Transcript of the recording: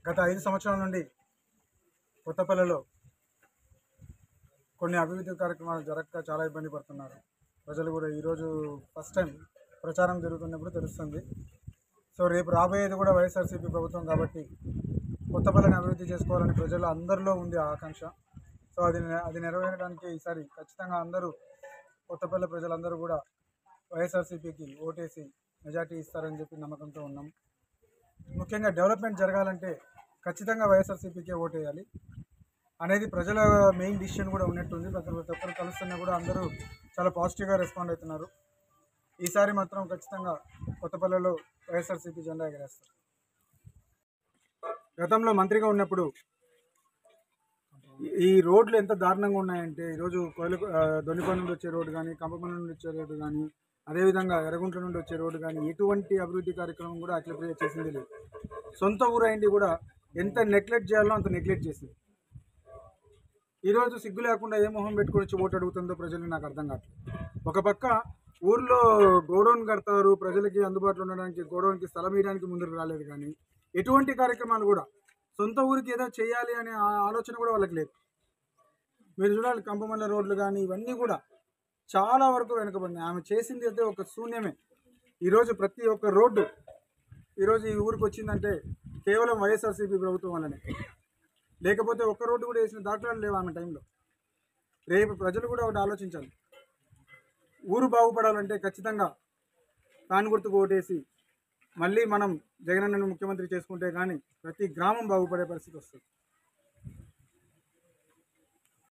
గత 5 సంవత్సరాల నుండి కొత్తపల్లిలో కొన్ని అభివృద్ధి కార్యక్రమాలు జరగక చాలా ఇబ్బంది పడుతున్నారు ప్రజలు కూడా. ఈరోజు ఫస్ట్ టైం ప్రచారం జరుగుతున్నప్పుడు తెలుస్తుంది. సో రేపు రాబోయేది కూడా వైఎస్ఆర్సీపీ ప్రభుత్వం కాబట్టి కొత్తపల్లిని అభివృద్ధి చేసుకోవాలని ప్రజలు అందరిలో ఉంది ఆ ఆకాంక్ష. సో అది నెరవేరడానికి ఈసారి ఖచ్చితంగా అందరూ కొత్తపల్లి ప్రజలందరూ కూడా వైఎస్ఆర్సీపీకి ఓటేసి మెజార్టీ ఇస్తారని చెప్పి నమ్మకంతో ఉన్నాం. ముఖ్యంగా డెవలప్మెంట్ జరగాలంటే ఖచ్చితంగా వైఎస్ఆర్సీపీకే ఓటేయాలి అనేది ప్రజల మెయిన్ డిసిషన్ కూడా ఉన్నట్టుంది. ప్రతి ఒక్కరు కలుస్తున్నా కూడా అందరూ చాలా పాజిటివ్గా రెస్పాండ్ అవుతున్నారు. ఈసారి మాత్రం ఖచ్చితంగా కొత్తపల్లిలో వైఎస్ఆర్సీపీ జెండా ఎగరేస్తారు. గతంలో మంత్రిగా ఉన్నప్పుడు ఈ రోడ్లు ఎంత దారుణంగా ఉన్నాయంటే ఈరోజు దొన్నిపల్లి నుండి వచ్చే రోడ్డు కానీ, కంపపల్లి నుండి వచ్చే రోడ్డు కానీ, అదేవిధంగా ఎర్రగుంట్ల నుండి వచ్చే రోడ్డు కానీ ఎటువంటి అభివృద్ధి కార్యక్రమం కూడా అఖిలప్రియ చేసింది లేదు. సొంత ఊరు అయింది కూడా ఎంత నెగ్లెక్ట్ చేయాలో అంత నెగ్లెక్ట్ చేసింది. ఈరోజు సిగ్గు లేకుండా ఏ మొహం పెట్టుకొని వచ్చి ఓటు అడుగుతుందో ప్రజలు నాకు అర్థం కావట్లేదు. ఒక పక్క ఊర్లో గోడౌన్ కడతారు, ప్రజలకి అందుబాటులో ఉండడానికి గోడౌన్కి స్థలం ఇవ్వడానికి ముందుకు రాలేదు. కానీ ఎటువంటి కార్యక్రమాలు కూడా సొంత ఊరికి ఏదో చేయాలి అనే ఆలోచన కూడా వాళ్ళకి లేదు. మీరు చూడాలి, కంపమల్ల రోడ్లు కానీ ఇవన్నీ కూడా చాలా వరకు వెనుకబడినాయి. ఆమె చేసింది అయితే ఒక శూన్యమే. ఈరోజు ప్రతి ఒక్క రోడ్డు ఈరోజు ఈ ఊరికి వచ్చిందంటే కేవలం వైఎస్ఆర్సీపీ ప్రభుత్వం వల్లనే. లేకపోతే ఒక్క రోడ్డు కూడా వేసిన దాఖలాలు లేవు ఆమె టైంలో. రేపు ప్రజలు కూడా ఒకటి ఆలోచించాలి. ఊరు బాగుపడాలంటే ఖచ్చితంగా ఫ్యాన్ గుర్తుకు ఓటేసి మళ్ళీ మనం జగనన్నను ముఖ్యమంత్రి చేసుకుంటే కానీ ప్రతి గ్రామం బాగుపడే పరిస్థితి వస్తుంది.